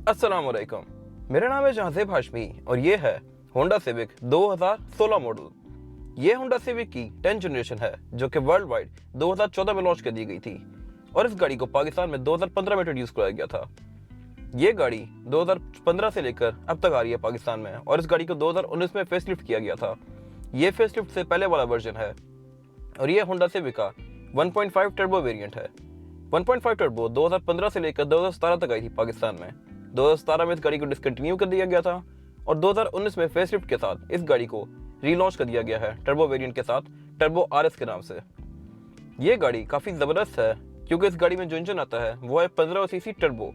अस्सलामुअलैकुम। मेरा नाम है जहांज़ेब हाशमी और ये है होंडा सिविक 2016 मॉडल। ये होंडा सिविक की 10th जनरेशन है जो कि वर्ल्ड वाइड 2014 में लॉन्च कर दी गई थी और इस गाड़ी को पाकिस्तान में 2015 में इंट्रोड्यूस कराया गया था। ये गाड़ी 2015 से लेकर अब तक आ रही है पाकिस्तान में और इस गाड़ी को 2019 में फेसलिफ्ट किया गया था। ये फेसलिफ्ट से पहले वाला वर्जन है और ये होंडा सिविक का 1.5 टर्बो वेरिएंट है। 1.5 टर्बो 2015 से लेकर 2017 तक आई थी पाकिस्तान में। 2017 में इस गाड़ी को डिसकंटिन्यू कर दिया गया था और 2019 में फेसलिफ्ट के साथ इस गाड़ी को रीलॉन्च कर दिया गया है टर्बो वेरिएंट के साथ, टर्बो आरएस के नाम से। ये गाड़ी काफ़ी ज़बरदस्त है क्योंकि इस गाड़ी में जो इंजन आता है वो है 15 सीसी टर्बो।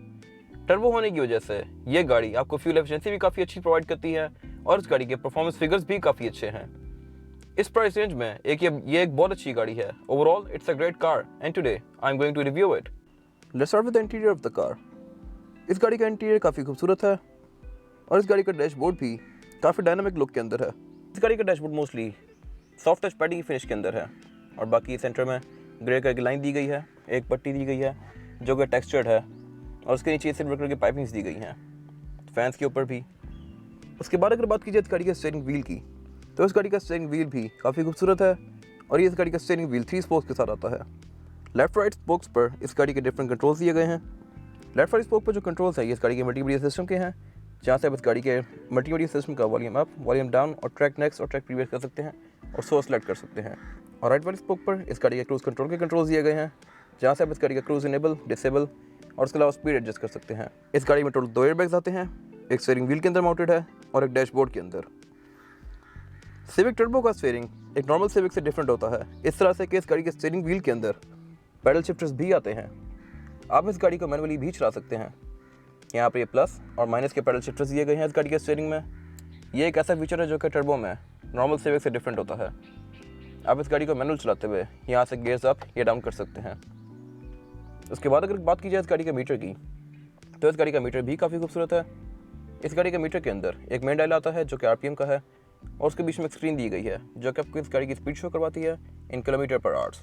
टर्बो होने की वजह से ये गाड़ी आपको फ्यूल एफिशिएंसी भी काफ़ी अच्छी प्रोवाइड करती है और इस गाड़ी के परफॉर्मेंस फिगर्स भी काफ़ी अच्छे हैं। इस प्राइस रेंज में ये एक बहुत अच्छी गाड़ी है। Overall it's a great car and today I am going to review it. Let's start with the interior of the car. इस गाड़ी का इंटीरियर काफ़ी खूबसूरत है और इस गाड़ी का डैशबोर्ड भी काफ़ी डायनामिक लुक के अंदर है। इस गाड़ी का dashboard mostly soft touch paddy की फिनिश के अंदर है और बाकी सेंटर में ग्रे कलर की लाइन दी गई है, एक पट्टी दी गई है जो कि टेक्सचर्ड है और उसके नीचे सिल्वर कलर की पाइपिंग्स दी गई हैं फैंस के ऊपर भी। उसके बाद अगर बात की जाए इस गाड़ी के स्टीयरिंग व्हील की, तो इस गाड़ी का स्टीयरिंग व्हील भी काफ़ी खूबसूरत है और ये इस गाड़ी का स्टीयरिंग व्हील 3 स्पोक्स के साथ आता है। लेफ्ट राइट स्पोक्स पर इस गाड़ी के डिफरेंट कंट्रोल्स दिए गए हैं। लेफ्ट वाली स्पोक पर जो कंट्रोल्स है ये इस गाड़ी के मल्टीमीडिया सिस्टम के हैं, जहाँ से आप इस गाड़ी के मल्टीमीडिया सिस्टम का वॉल्यूम अप, वॉल्यूम डाउन और ट्रैक नेक्स्ट और ट्रैक प्रीवियस कर सकते हैं और सो सेलेक्ट कर सकते हैं। और राइट वाली स्पोक पर इस गाड़ी के क्रूज कंट्रोल के कंट्रोल्स दिए गए हैं, जहाँ से आप इस गाड़ी का क्रूज इनेबल, डिसेबल और उसके अलावा स्पीड एडजस्ट कर सकते हैं। इस गाड़ी में टोटल 2 एयरबैग्स आते हैं, एक स्टीयरिंग व्हील के अंदर माउंटेड है और एक डैशबोर्ड के अंदर। सिविक टर्बो का स्टीयरिंग एक नॉर्मल सिविक से डिफरेंट होता है इस तरह से कि इस गाड़ी के स्टीयरिंग व्हील के अंदर पैडल शिफ्टर्स भी आते हैं। आप इस गाड़ी को मैनुअली भी चला सकते हैं। यहाँ पर ये प्लस और माइनस के पैडल शिफ्टर्स दिए गए हैं इस गाड़ी के स्टीयरिंग में। ये एक ऐसा फीचर है जो कि टर्बो में नॉर्मल सिविक से डिफरेंट होता है। आप इस गाड़ी को मैनुअल चलाते हुए यहाँ से गियर्स अप या डाउन कर सकते हैं। उसके बाद अगर बात की जाए इस गाड़ी के मीटर की, तो इस गाड़ी का मीटर भी काफ़ी खूबसूरत है। इस गाड़ी के मीटर के अंदर एक मेन डायल आता है जो कि आरपीएम का है और उसके बीच में एक स्क्रीन दी गई है जो कि आपको इस गाड़ी की स्पीड शो करवाती है इन किलोमीटर पर आवर्स।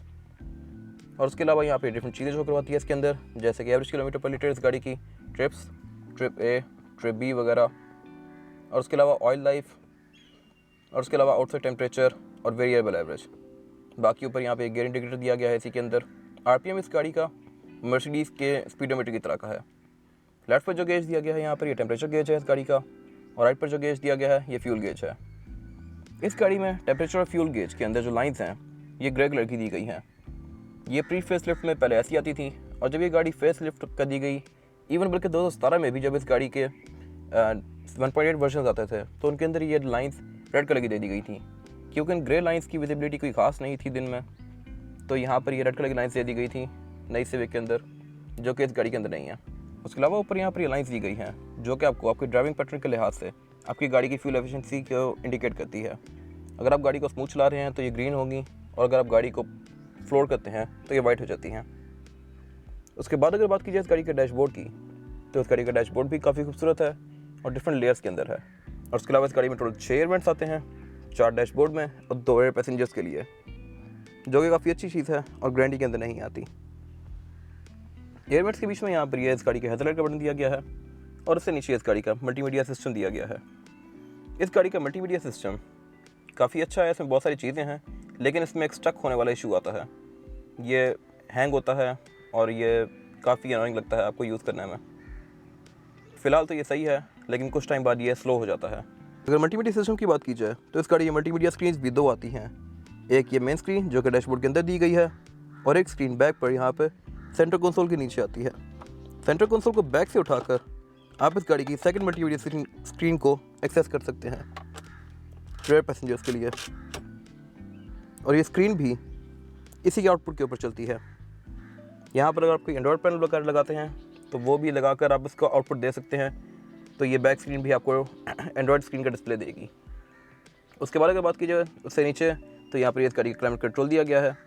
और उसके अलावा यहाँ पे डिफरेंट चीज़ें शो करवाती है इसके अंदर, जैसे कि एवरेज किलोमीटर पर लीटर इस गाड़ी की, trips, trip A, trip B वगैरह, और उसके अलावा ऑयल लाइफ और उसके अलावा आउटसाइड टेम्परेचर और वेरिएबल एवरेज। बाकी ऊपर यहाँ पे एक गियर इंडिकेटर दिया गया है इसी के अंदर। आरपीएम इस गाड़ी का मर्सिडीज़ के स्पीडोमीटर की तरह का है। लेफ्ट पर जो गेज दिया गया है यहाँ पर ये टेम्परेचर गेज है इस गाड़ी का और राइट पर जो गेज दिया गया है ये फ्यूल गेज है। इस गाड़ी में टेम्परेचर और फ्यूल गेज के अंदर जो लाइंस हैं ये ग्रे कलर की दी गई हैं। ये प्री फेस लिफ्ट में पहले ऐसी आती थी और जब ये गाड़ी फेस लिफ्ट कर दी गई, इवन बल्कि 2017 में भी जब इस गाड़ी के 1.8 वर्जन आते थे तो उनके अंदर ये लाइंस रेड कलर की दे दी गई थी क्योंकि इन ग्रे लाइंस की विजिबिलिटी कोई खास नहीं थी दिन में, तो यहाँ पर ये रेड कलर की लाइंस दे दी गई थी नई सिविक के अंदर जो कि इस गाड़ी के अंदर नहीं है। उसके अलावा ऊपर यहाँ पर ये लाइंस दी गई हैं जो कि आपको आपकी ड्राइविंग पैटर्न के लिहाज से आपकी गाड़ी की फ्यूल एफिशिएंसी को इंडिकेट करती है। अगर आप गाड़ी को स्मूथ चला रहे हैं तो ये ग्रीन होगी और अगर आप गाड़ी को फ्लोर करते हैं तो ये वाइट हो जाती हैं। उसके बाद अगर बात की जाए इस गाड़ी के डैशबोर्ड की, तो इस गाड़ी का डैशबोर्ड भी काफ़ी खूबसूरत है और डिफरेंट लेयर्स के अंदर है। और उसके अलावा इस गाड़ी में टोटल 6 एयर वेंट्स आते हैं, 4 डैशबोर्ड में और 2 एयर पैसेंजर्स के लिए, जो कि काफ़ी अच्छी चीज़ है और गारंटी के अंदर नहीं आती। एयर वेंट्स के बीच में यहाँ पर ये इस गाड़ी के हेडलाइट का बटन दिया गया है और उससे नीचे इस गाड़ी का मल्टीमीडिया सिस्टम दिया गया है। इस गाड़ी का मल्टीमीडिया सिस्टम काफ़ी अच्छा है, इसमें बहुत सारी चीज़ें हैं, लेकिन इसमें एक स्टक होने वाला इशू आता है। ये हैंग होता है और ये काफ़ी अनोइंग लगता है आपको यूज़ करने में। फ़िलहाल तो ये सही है लेकिन कुछ टाइम बाद ये स्लो हो जाता है। अगर मल्टीमीडिया सिस्टम की बात की जाए तो इस गाड़ी ये मल्टीमीडिया स्क्रीन्स भी 2 आती हैं। एक ये मेन स्क्रीन जो कि डैशबोर्ड के अंदर दी गई है और एक स्क्रीन बैक पर यहाँ पर सेंटर कंसोल के नीचे आती है। सेंटर कंसोल को बैक से उठाकर आप इस गाड़ी की सेकंड मल्टीमीडिया स्क्रीन को एक्सेस कर सकते हैं रेयर पैसेंजर्स के लिए, और ये स्क्रीन भी इसी के आउटपुट के ऊपर चलती है। यहाँ पर अगर आप कोई एंड्रॉयड पैनल वगैरह लगाते हैं तो वो भी लगाकर आप इसका आउटपुट दे सकते हैं, तो ये बैक स्क्रीन भी आपको एंड्रॉयड स्क्रीन का डिस्प्ले देगी। उसके बाद अगर बात की जाए उससे नीचे, तो यहाँ पर इस गाड़ी का क्लाइमेट कंट्रोल दिया गया है।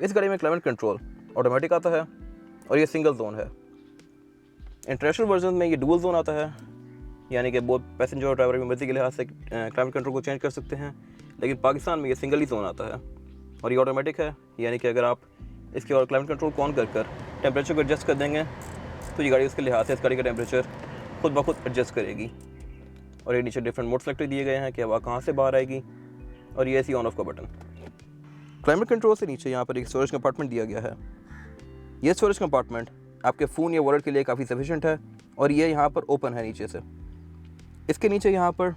इस गाड़ी में क्लाइमेट कंट्रोल ऑटोमेटिक आता है और ये सिंगल जोन है। इंटरनेशनल वर्जन में ये डुअल जोन आता है, यानी कि बहुत पैसेंजर और ड्राइवर की मर्जी के लिहाज से क्लाइमेट कंट्रोल को चेंज कर सकते हैं, लेकिन पाकिस्तान में ये सिंगल ही जोन आता है और ये ऑटोमेटिक है, यानी कि अगर आप इसके और क्लाइमेट कंट्रोल को ऑन कर टेम्परेचर को एडजस्ट कर देंगे तो ये गाड़ी उसके लिहाज से इस गाड़ी का टेम्परेचर खुद ब खुद एडजस्ट करेगी। और ये नीचे डिफरेंट मोड सेलेक्ट दिए गए हैं कि हवा कहाँ से बाहर आएगी, और ये एसी ऑन ऑफ का बटन। क्लाइमेट कंट्रोल से नीचे यहाँ पर एक स्टोरेज कंपार्टमेंट दिया गया है। ये स्टोरेज कंपार्टमेंट आपके फ़ोन या वॉलेट के लिए काफ़ी सफिशिएंट है, और ये यहाँ पर ओपन है नीचे से। इसके नीचे यहाँ पर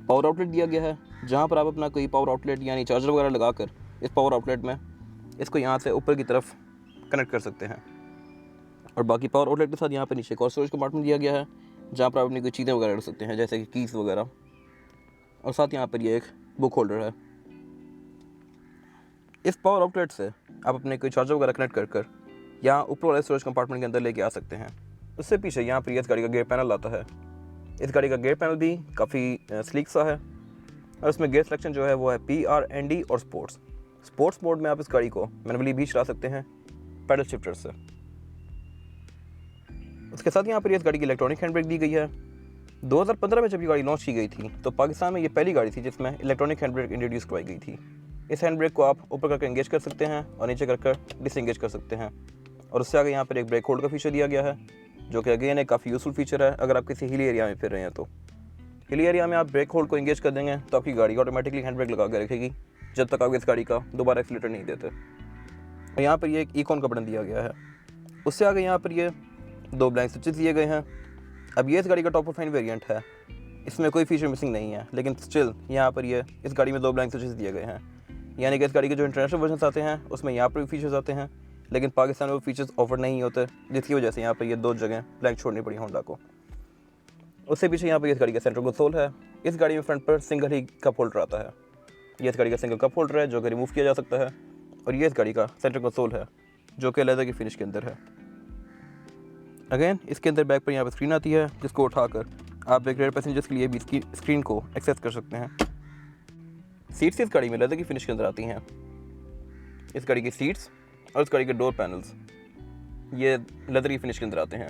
पावर आउटलेट दिया गया है, जहाँ पर आप अपना कोई पावर आउटलेट यानी चार्जर वगैरह लगाकर इस पावर आउटलेट में इसको यहाँ से ऊपर की तरफ कनेक्ट कर सकते हैं। और बाकी पावर आउटलेट के साथ यहाँ पर नीचे एक और स्टोरेज कंपार्टमेंट दिया गया है, जहाँ पर आप अपनी कोई चीज़ें वगैरह रख सकते हैं, जैसे कि कीज़ वगैरह। और साथ यहाँ पर ये एक बुक होल्डर है। इस पावर आउटलेट से आप अपने कोई चार्जर वगैरह कनेक्ट कर यहाँ ऊपर वाले स्टोरेज कंपार्टमेंट के अंदर लेके आ सकते हैं। उससे पीछे यहाँ पर इस गाड़ी का गियर पैनल आता है। इस गाड़ी का गियर पैनल भी काफ़ी स्लीक सा है, और इसमें गियर सिलेक्शन जो है वो है PRND और स्पोर्ट्स मोड में आप इस गाड़ी को मैनुअली भी चला सकते हैं पैडल शिफ्टर से। उसके साथ यहाँ पर इस गाड़ी की इलेक्ट्रॉनिक हैंड ब्रेक दी गई है। 2015 में जब ये गाड़ी लॉन्च की गई थी तो पाकिस्तान में ये पहली गाड़ी थी जिसमें इलेक्ट्रॉनिक हैंड ब्रेक इंट्रोड्यूस करवाई गई थी। इस हैंड ब्रेक को आप ऊपर करके एंगेज कर सकते हैं और नीचे कर डिसएंगेज कर सकते हैं। और उससे आगे यहाँ पर एक ब्रेक होल्ड का फीचर दिया गया है, जो कि अगेन एक काफ़ी यूजफुल फीचर है अगर आप किसी हिली एरिया में फिर रहे हैं। तो हिली एरिया में आप ब्रेक होल्ड को एंगेज कर देंगे तो आपकी गाड़ी ऑटोमेटिकली हैंड ब्रेक लगा के रखेगी जब तक आप इस गाड़ी का दोबारा एक्सीलेटर नहीं देते। और यहाँ पर ये एक इकॉन का बटन दिया गया है। उससे आगे यहाँ पर ये 2 ब्लैंक स्विचेस दिए गए हैं। अब ये इस गाड़ी का टॉप ऑफ लाइन वेरिएंट है, इसमें कोई फीचर मिसिंग नहीं है, लेकिन स्टिल यहाँ पर ये इस गाड़ी में 2 ब्लैंक स्विचेस दिए गए हैं। यानी कि इस गाड़ी के जो इंटरनेशनल वर्जन आते हैं उसमें यहाँ पर भी फीचर्स आते हैं, लेकिन पाकिस्तान में वो फीचर्स ऑफर नहीं होते, जिसकी वजह से यहाँ पर ये 2 जगह ब्लैंक छोड़नी पड़ी होंडा को। उससे पीछे यहाँ पर इस गाड़ी का सेंटर कंसोल है। इस गाड़ी में फ्रंट पर सिंगल ही कप होल्डर आता है। ये इस गाड़ी का सिंगल कप होल्डर है जो कि रिमूव किया जा सकता है। और ये इस गाड़ी का सेंटर कंसोल है जो कि लेदर की फिनिश के अंदर है। अगेन इसके अंदर बैक पर यहाँ पर स्क्रीन आती है, जिसको उठाकर आप एक रेयर पैसेंजर्स के लिए भी इसकी स्क्रीन को एक्सेस कर सकते हैं। सीट्स इस गाड़ी में लेदर की फिनिश के अंदर आती हैं। इस गाड़ी की सीट्स और इस गाड़ी के डोर पैनल्स ये लेदर की फिनिश के अंदर आते हैं।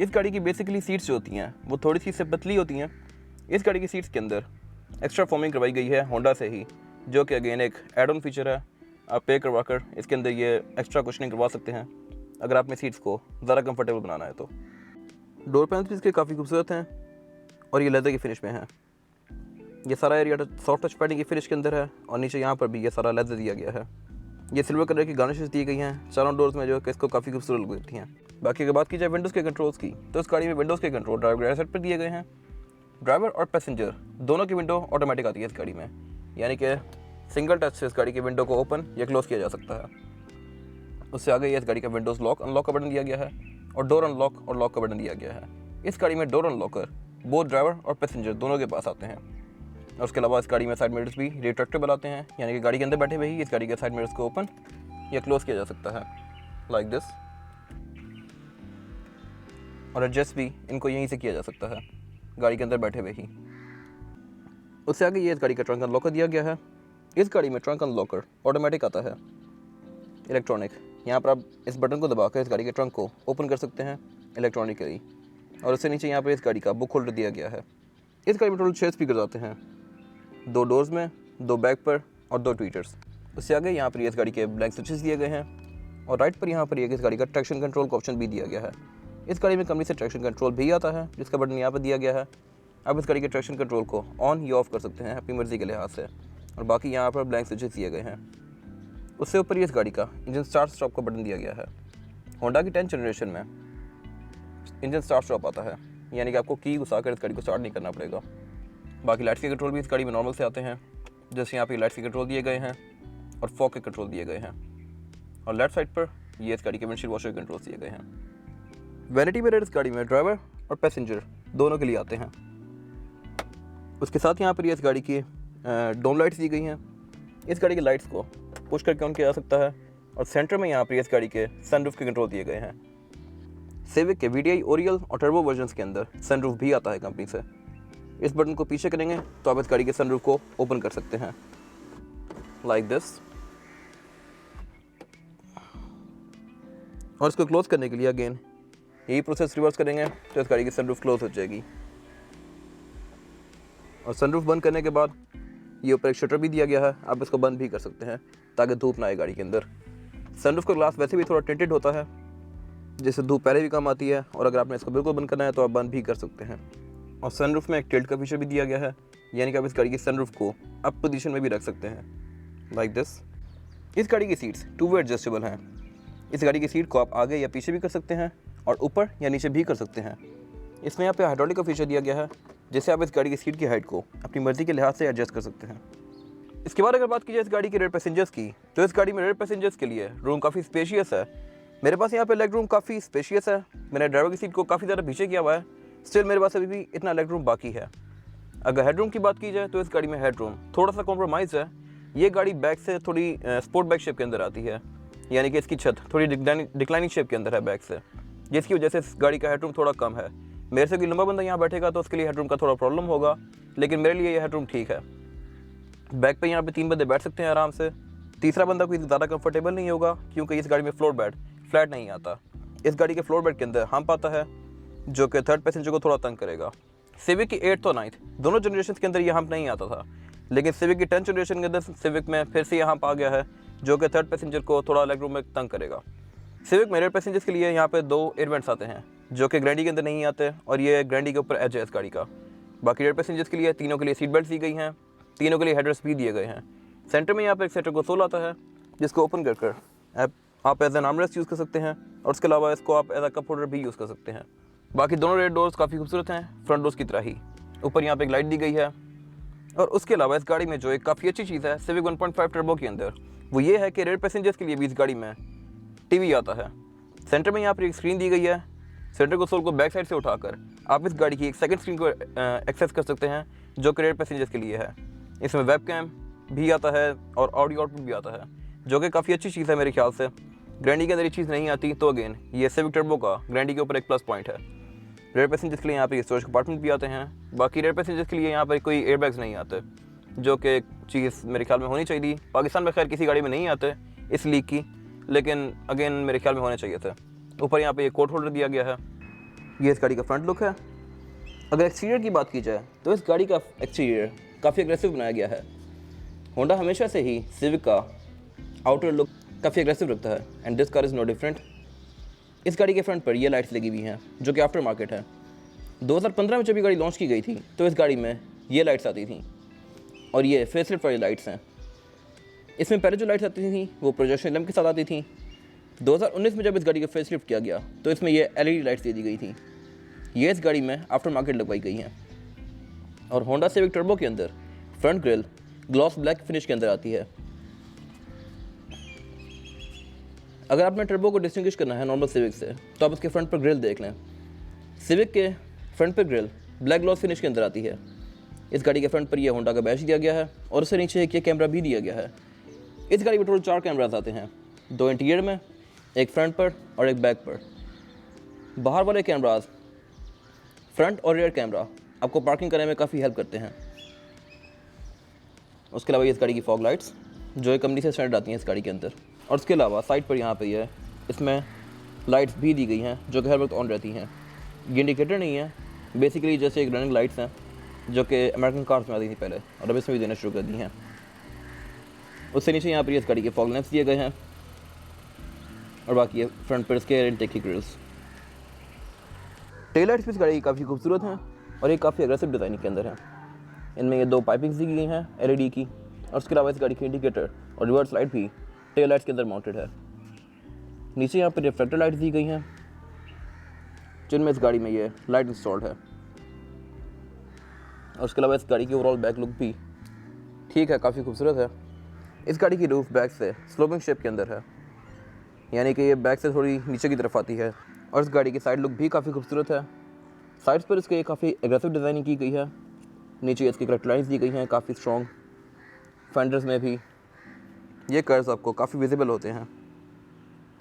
इस गाड़ी की बेसिकली सीट्स जो होती हैं वो थोड़ी सी से पतली होती हैं। इस गाड़ी की सीट्स के अंदर एक्स्ट्रा फॉर्मिंग करवाई गई है होंडा से ही, जो कि अगेन एक एड ऑन फीचर है। आप पे करवा कर इसके अंदर ये एक्स्ट्रा कुशनिंग करवा सकते हैं अगर आप अपनी सीट्स को ज़्यादा कंफर्टेबल बनाना है तो। डोर पैनल्स भी इसके काफ़ी खूबसूरत हैं और ये लेदर की फिनिश में है। ये सारा एरिया सॉफ्ट टच पैडिंग की फिनिश के अंदर है, और नीचे यहाँ पर भी ये सारा लेदर दिया गया है। ये सिल्वर कलर की गार्निशेस दी गई हैं चारों डोर्स में, जो कि इसको काफ़ी खूबसूरत लग देती हैं। बाकी अगर बात की जाए विंडोज़ के कंट्रोल्स की, तो इस गाड़ी में विंडोज़ के कंट्रोल ड्राइवर के साइड पर दिए गए हैं। ड्राइवर और पैसेंजर दोनों की विंडो ऑटोमेटिक आती है इस गाड़ी में, यानी कि सिंगल टच से इस गाड़ी की विंडो को ओपन या क्लोज किया जा सकता है। उससे आगे ये इस गाड़ी का विंडोज़ लॉक अनलॉक का बटन दिया गया है, और डोर अनलॉक और लॉक का बटन दिया गया है। इस गाड़ी में डोर अनलॉकर बोथ ड्राइवर और पैसेंजर दोनों के पास आते हैं। और उसके अलावा इस गाड़ी में साइड मिरर्स भी रिट्रैक्टेबल आते हैं, यानी कि गाड़ी के अंदर बैठे हुए ही इस गाड़ी के साइड मिरर्स को ओपन या क्लोज किया जा सकता है लाइक दिस। और एडजस्ट भी इनको यहीं से किया जा सकता है गाड़ी के अंदर बैठे हुए ही। उससे आगे ये इस गाड़ी का ट्रंक अनलॉकर दिया गया है। इस गाड़ी में ट्रंक अनलॉकर ऑटोमेटिक आता है, इलेक्ट्रॉनिक। यहाँ पर आप इस बटन को दबाकर इस गाड़ी के ट्रंक को ओपन कर सकते हैं इलेक्ट्रॉनिकली। और उससे नीचे यहाँ पर इस गाड़ी का बुक होल्डर दिया गया है। इस गाड़ी में टोटल 6 स्पीकर आते हैं, 2 डोर्स में, 2 बैक पर और 2 ट्वीटर्स। उससे आगे यहाँ पर इस गाड़ी के ब्लैंक स्विचेस दिए गए हैं, और राइट पर यहाँ पर इस गाड़ी का ट्रैक्शन कंट्रोल का ऑप्शन भी दिया गया है। इस गाड़ी में कंपनी से ट्रैक्शन कंट्रोल भी आता है, जिसका बटन यहाँ पर दिया गया है। आप इस गाड़ी के ट्रैक्शन कंट्रोल को ऑन या ऑफ कर सकते हैं अपनी मर्जी के लिहाज से। और बाकी यहाँ पर ब्लैंक स्विचेस दिए गए हैं। उससे ऊपर इस गाड़ी का इंजन स्टार्ट स्टॉप का बटन दिया गया है। होंडा की 10th जनरेशन में इंजन स्टार्ट स्टॉप आता है, यानी कि आपको की घुसाकर इस गाड़ी को स्टार्ट नहीं करना पड़ेगा। बाकी लाइट्स के कंट्रोल भी इस गाड़ी में नॉर्मल से आते हैं, जैसे यहाँ पे लाइट्स के कंट्रोल दिए गए हैं और फॉग के कंट्रोल दिए गए हैं। और लेफ्ट साइड पर ये इस गाड़ी के विंडशील्ड वॉशर के कंट्रोल दिए गए हैं। वैनिटी मिरर इस गाड़ी में ड्राइवर और पैसेंजर दोनों के लिए आते हैं। उसके साथ यहाँ पर ये इस गाड़ी की डोम लाइट्स दी गई हैं। इस गाड़ी की लाइट्स को पुश करके ऑन किया जा सकता है। और सेंटर में यहाँ पर इस गाड़ी के सनरूफ के कंट्रोल दिए गए हैं। सिविक के VDI ओरियल और टर्बो वर्जन्स के अंदर सनरूफ भी आता है कंपनी से। इस बटन को पीछे करेंगे तो आप इस गाड़ी के सनरूफ को ओपन कर सकते हैं लाइक दिस। और इसको क्लोज करने के लिए अगेन यही प्रोसेस रिवर्स करेंगे तो इस गाड़ी की सनरूफ क्लोज हो जाएगी। और सनरूफ बंद करने के बाद ये ऊपर एक शटर भी दिया गया है, आप इसको बंद भी कर सकते हैं ताकि धूप ना आए गाड़ी के अंदर। सनरूफ का ग्लास वैसे भी थोड़ा टिंटेड होता है, जिससे धूप पहले भी कम आती है, और अगर आपने इसको बिल्कुल बंद करना है तो आप बंद भी कर सकते हैं। और सनरूफ में एक टिल्ट का फीचर भी दिया गया है, यानी कि आप इस गाड़ी की सनरूफ को अप पोजीशन में भी रख सकते हैं, लाइक दिस। इस गाड़ी की सीट्स 2 वे एडजस्टेबल हैं। इस गाड़ी की सीट को आप आगे या पीछे भी कर सकते हैं और ऊपर या नीचे भी कर सकते हैं। इसमें यहाँ पे हाइड्रोलिक का फीचर दिया गया है, जिससे आप इस गाड़ी की सीट की हाइट को अपनी मर्जी के लिहाज से एडजस्ट कर सकते हैं। इसके बाद अगर बात की जाए इस गाड़ी के रेयर पैसेंजर्स की, तो इस गाड़ी में रेयर पैसेंजर्स के लिए रूम काफ़ी स्पेशियस है। मेरे पास यहाँ पे लेग रूम काफ़ी स्पेशियस है। मैंने ड्राइवर की सीट को काफ़ी ज़्यादा पीछे किया हुआ है, स्टिल मेरे पास अभी भी इतना लेग रूम बाकी है। अगर हेड रूम की बात की जाए तो इस गाड़ी में हेड रूम थोड़ा सा कॉम्प्रोमाइज़ है। ये गाड़ी बैक से थोड़ी स्पोर्ट बैक शेप के अंदर आती है, यानी कि इसकी छत थोड़ी डिक्लाइनिंग शेप के अंदर है बैक से, जिसकी वजह से इस गाड़ी का हेड रूम थोड़ा कम है। मेरे से कोई लंबा बंदा यहाँ बैठेगा तो उसके लिए हेड रूम का थोड़ा प्रॉब्लम होगा, लेकिन मेरे लिए ये हेड रूम ठीक है। बैक पे यहाँ पे 3 बंदे बैठ सकते हैं आराम से। तीसरा बंदा कोई ज़्यादा कंफर्टेबल नहीं होगा, क्योंकि इस गाड़ी में फ्लोर बेड फ्लैट नहीं आता। इस गाड़ी के फ्लोर बेड के अंदर हम्प आता है, जो कि थर्ड पैसेंजर को थोड़ा तंग करेगा। सिविक की 8th और 9th दोनों जनरेशन के अंदर ये हम्प नहीं आता था, लेकिन सिविक की 10th जनरेशन के अंदर सिविक में फिर से यहाँ हम्प आ गया है, जो कि थर्ड पैसेंजर को थोड़ा लेग रूम में तंग करेगा। सिविक में रेयर पैसेंजर्स के लिए यहाँ पे 2 एयर वेंट्स आते हैं, जो कि ग्रैंडी के अंदर नहीं आते, और ये ग्रैंडी के ऊपर एज है इस गाड़ी का। बाकी रेयर पैसेंजर्स के लिए तीनों के लिए सीट बेल्ट दी गई हैं, तीनों के लिए हेडरेस्ट भी दिए गए हैं। सेंटर में यहाँ पर एक सेंटर कंसोल आता है, जिसको ओपन कर आप एज एन आर्मरेस्ट यूज़ कर सकते हैं, और उसके अलावा इसको आप एज अ कप होल्डर भी यूज़ कर सकते हैं। बाकी दोनों रेयर डोर्स काफ़ी खूबसूरत हैं, फ्रंट डोर्स की तरह ही। ऊपर यहाँ पे एक लाइट दी गई है, और उसके अलावा इस गाड़ी में जो एक काफ़ी अच्छी चीज़ है सिविक 1.5 टर्बो के अंदर, वो ये है कि रेयर पैसेंजर्स के लिए भी इस गाड़ी में टीवी आता है। सेंटर में यहाँ पर एक स्क्रीन दी गई है। सेंटर कंसोल को बैक साइड से उठाकर आप इस गाड़ी की एक सेकंड स्क्रीन को एक्सेस कर सकते हैं, जो कि रेयर पैसेंजर्स के लिए है। इसमें वेब कैम भी आता है और ऑडियो आउटपुट भी आता है, जो कि काफ़ी अच्छी चीज़ है मेरे ख्याल से। ग्रैंडी के अंदर ये चीज़ नहीं आती, तो अगेन ये सिविक टर्बो का ग्रैंडी के ऊपर एक प्लस पॉइंट है। रेयर पैसेंजर्स के लिए यहाँ पे स्टोरेज कंपार्टमेंट भी आते हैं। बाकी रेयर पैसेंजर्स के लिए यहाँ पर कोई एयरबैग्स नहीं आते, जो कि एक चीज़ मेरे ख्याल में होनी चाहिए थी। पाकिस्तान में खैर किसी गाड़ी में नहीं आते इस लीक की, लेकिन अगेन मेरे ख्याल में होने चाहिए थे। ऊपर यहाँ पे एक कोट होल्डर दिया गया है। ये इस गाड़ी का फ्रंट लुक है। अगर एक्सटीरियर की बात की जाए तो इस गाड़ी का एक्सटीरियर काफ़ी एग्रेसिव बनाया गया है। होंडा हमेशा से ही सिविक का आउटर लुक काफ़ी एग्रेसिव रखता है, and this car is no different. इस गाड़ी के फ्रंट पर ये लाइट्स लगी हुई हैं, जो कि आफ्टर मार्केट है। 2015 में जब ये गाड़ी लॉन्च की गई थी तो इस गाड़ी में ये लाइट्स आती थी, और ये फेसलिफ्ट वाली लाइट्स हैं। इसमें पहले जो लाइट्स आती थी वो प्रोजेक्शन लैंप के साथ आती थी। 2019 में जब इस गाड़ी का फेसलिफ्ट किया गया तो इसमें ये LED लाइट्स दे दी गई थी। ये इस गाड़ी में आफ्टर मार्केट लगवाई गई हैं। और होंडा सिविक टर्बो के अंदर front grille gloss black finish के अंदर आती है। अगर आपने टर्बो को डिस्टिंग्विश करना है नॉर्मल सिविक से, तो आप उसके फ्रंट पर ग्रिल देख लें। सिविक के फ्रंट पर ग्रिल ब्लैक ग्लॉस फिनिश के अंदर आती है। इस गाड़ी के फ्रंट पर यह होंडा का बैच दिया गया है, और उससे नीचे एक ये कैमरा भी दिया गया है। इस गाड़ी में टोटल 4 कैमराज आते हैं, 2 इंटीरियर में, एक फ्रंट पर और एक बैक पर। बाहर वाले कैमराज, फ्रंट और रियर कैमरा, आपको पार्किंग करने में काफ़ी हेल्प करते हैं। उसके अलावा ये इस गाड़ी की फॉग लाइट्स, जो एक कंपनी से स्टैंडर्ड आती हैं इस गाड़ी के अंदर। और उसके अलावा साइड पर यहाँ पे ये इसमें लाइट्स भी दी गई हैं, जो कि हर वक्त ऑन रहती हैं। ये इंडिकेटर नहीं है, बेसिकली जैसे एक रनिंग लाइट्स हैं, जो कि अमेरिकन कार्स में आती थी पहले, और अब इसमें भी देना शुरू कर दी हैं। उससे नीचे यहाँ पर इस गाड़ी के फॉग लैंप्स दिए गए हैं, और बाकी ये फ्रंट पर इसके इनटेक की ग्रिल्स। टेल लाइट्स भी इस गाड़ी की काफ़ी खूबसूरत हैं, और ये काफ़ी एग्रेसिव डिज़ाइनिंग के अंदर है। इनमें ये 2 पाइपिंग्स दी गई हैं LED की, और उसके अलावा इस गाड़ी की इंडिकेटर और रिवर्स लाइट भी टेल लाइट्स के अंदर माउंटेड है। नीचे यहाँ पर रिफ्लेक्टर लाइट्स दी गई हैं, जिनमें इस गाड़ी में ये लाइट इंस्टॉल्ड है। और उसके अलावा इस गाड़ी की ओवरऑल बैक लुक भी ठीक है, काफ़ी खूबसूरत है। इस गाड़ी की रूफ बैक से स्लोपिंग शेप के अंदर है, यानी कि ये बैक से थोड़ी नीचे की तरफ आती है। और इस गाड़ी की साइड लुक भी काफ़ी खूबसूरत है। साइड्स पर इसके काफ़ी एग्रेसिव डिज़ाइनिंग की गई है। नीचे इसकी करेक्ट लाइन्स दी गई हैं काफ़ी स्ट्रॉन्ग। फेंडर्स में भी ये कर्व्स आपको काफ़ी विजिबल होते हैं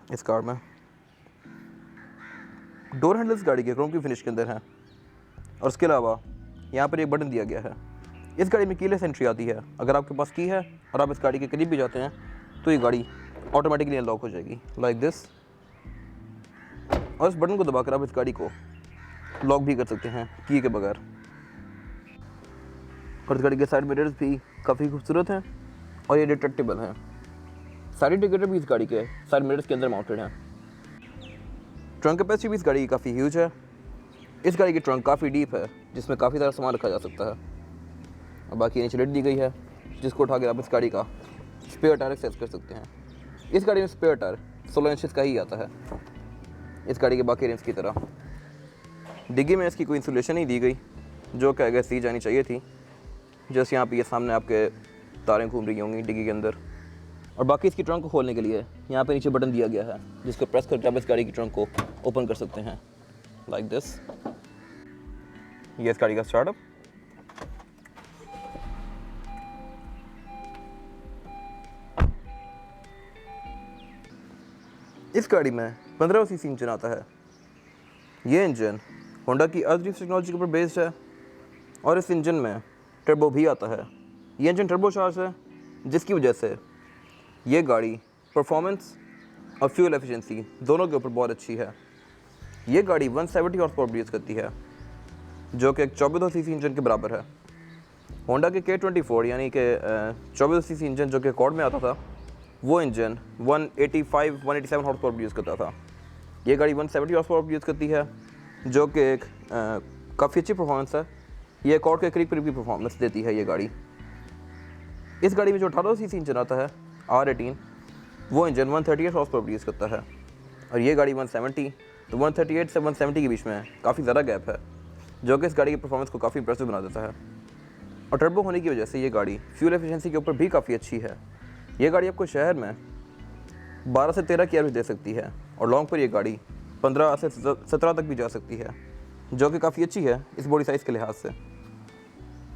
इस कार में। डोर हैंडल्स गाड़ी के क्रोम की फिनिश के अंदर हैं, और उसके अलावा यहाँ पर एक बटन दिया गया है। इस गाड़ी में कीलेस एंट्री आती है। अगर आपके पास की है और आप इस गाड़ी के करीब भी जाते हैं तो ये गाड़ी ऑटोमेटिकली अनलॉक हो जाएगी, लाइक दिस। और इस बटन को दबाकर आप इस गाड़ी को लॉक भी कर सकते हैं की के बगैर। और इस गाड़ी के साइड मिरर्स भी काफ़ी खूबसूरत हैं, और ये डिटेक्टेबल हैं। साइड इंडिकेटर भी इस गाड़ी के साइड मिरर्स के अंदर माउंटेड हैं। ट्रंक कैपेसिटी भी इस गाड़ी की काफ़ी ह्यूज है। इस गाड़ी की ट्रंक काफ़ी डीप है जिसमें काफ़ी सारा सामान रखा जा सकता है। और बाकी नीचे लिड दी गई है जिसको उठा के आप इस गाड़ी का स्पेयर टायर एक्सेस कर सकते हैं। इस गाड़ी में स्पेयर टायर 16 इंचेस का ही आता है इस गाड़ी के बाकी रिम्स की तरह। डिग्गी में इसकी कोई इंसुलेशन नहीं दी गई जो कि अगर दी जानी चाहिए थी। जैसे यहाँ पे ये सामने आपके तारें घूम रही होंगी डिग्गी के अंदर। और बाकी इसकी ट्रंक को खोलने के लिए यहाँ पे नीचे बटन दिया गया है जिसको प्रेस करके आप इस गाड़ी की ट्रंक को ओपन कर सकते हैं लाइक दिस। ये इस गाड़ी का स्टार्टअप। इस गाड़ी में 15 सीसी इंजन आता है। ये इंजन होंडा की अर्थ टेक्नोलॉजी के ऊपर बेस्ड है और इस इंजन में टर्बो भी आता है। ये इंजन टर्बो चार्ज है जिसकी वजह से ये गाड़ी परफॉर्मेंस और फ्यूल एफिशिएंसी दोनों के ऊपर बहुत अच्छी है। ये गाड़ी 170 हॉर्स पावर प्रोड्यूस करती है जो कि एक 2400 सीसी इंजन के बराबर है। होंडा के K24 यानी कि 2400 सीसी इंजन जो कि अकॉर्ड में आता था वो इंजन 187 हॉर्स पावर प्रोड्यूस करता था। ये गाड़ी 170 हॉर्स पावर प्रोड्यूस करती है जो कि एक काफ़ी अच्छी परफॉर्मेंस है। ये अकॉर्ड के करीब की परफॉर्मेंस देती है ये गाड़ी। इस गाड़ी में जो 1800 सीसी इंजन आता है R18 वो इंजन 138 हॉर्स पावर प्रोड्यूस करता है और ये गाड़ी 170, तो 138 से 170 के बीच में काफ़ी ज़्यादा गैप है जो कि इस गाड़ी की परफॉर्मेंस को काफ़ी इंप्रेसिव बना देता है। और टर्बो होने की वजह से ये गाड़ी फ्यूल एफिशिएंसी के ऊपर भी काफ़ी अच्छी है। ये गाड़ी आपको शहर में 12 से 13 की एवरेज दे सकती है और लॉन्ग पर ये गाड़ी 15 से 17 तक भी जा सकती है जो कि काफ़ी अच्छी है इस बॉडी साइज़ के लिहाज से।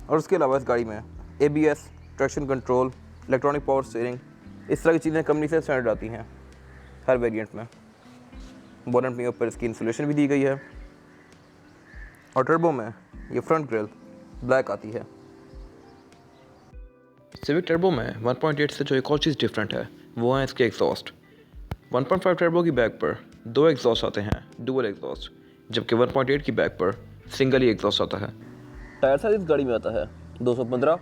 और उसके अलावा इस गाड़ी में ABS, traction control, electronic power steering, इस तरह की चीज़ें कंपनी से स्टैंडर्ड आती हैं हर वेरिएंट में। बोनट में ऊपर इसकी इंसुलेशन भी दी गई है और टर्बो में ये फ्रंट ग्रिल ब्लैक आती है। सिविक टर्बो में 1.8 से जो एक और चीज़ डिफरेंट है वो है इसके एग्जॉस्ट। 1.5 टर्बो की बैक पर 2 एग्जॉस्ट आते हैं, डुअल एग्जॉस्ट, जबकि 1.8 की बैक पर सिंगल ही एग्जॉस्ट आता है। टायर साइज इस गाड़ी में आता है 215,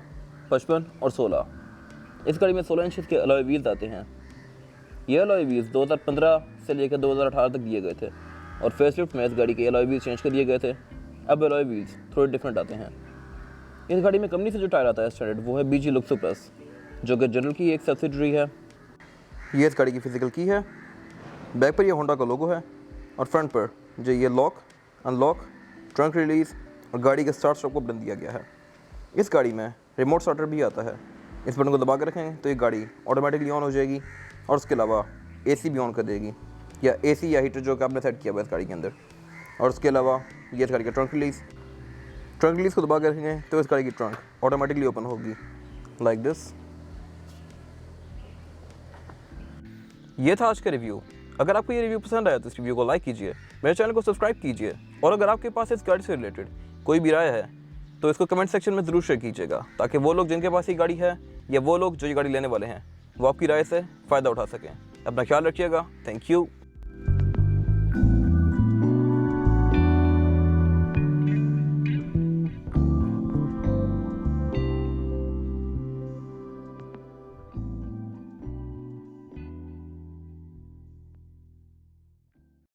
55 और 16। इस गाड़ी में 16 इंच के अलॉय व्हील्स आते हैं। ये अलॉय व्हील्स 2015 से लेकर 2018 तक दिए गए थे और फेसलिफ्ट में इस गाड़ी के अलॉय व्हील्स चेंज कर दिए गए थे। अब अलॉय व्हील्स थोड़े डिफरेंट आते हैं। इस गाड़ी में कंपनी से जो टायर आता है स्टैंडर्ड वो है BG लुक्सो प्लस जो कि जनरल की एक सब्सिडरी है। ये इस गाड़ी की फिजिकल की है। बैक पर ये होंडा का लोगो है और फ्रंट पर जो ये लॉक, अनलॉक, ट्रंक रिलीज़ और गाड़ी के स्टार्ट स्टॉप को बटन दिया गया है। इस गाड़ी में रिमोट स्टार्टर भी आता है। इस बटन को दबा कर रखेंगे तो ये गाड़ी ऑटोमेटिकली ऑन हो जाएगी और उसके अलावा AC भी ऑन कर देगी या AC या हीटर जो कि आपने सेट किया हुआ है इस गाड़ी के अंदर। और उसके अलावा ये इस गाड़ी का ट्रंक रिलीज़ को दबा कर रखेंगे तो इस गाड़ी की ट्रंक ऑटोमेटिकली ओपन होगी लाइक दिस। ये था आज का रिव्यू। अगर आपको ये रिव्यू पसंद आया तो इस रिव्यू को लाइक कीजिए, मेरे चैनल को सब्सक्राइब कीजिए और अगर आपके पास इस गाड़ी से रिलेटेड कोई भी राय है तो इसको कमेंट सेक्शन में ज़रूर शेयर कीजिएगा ताकि वो लोग जिनके पास ये गाड़ी है या वो लोग जो ये गाड़ी लेने वाले हैं वो आपकी राय से फ़ायदा उठा सकें। अपना ख्याल रखिएगा। Thank you.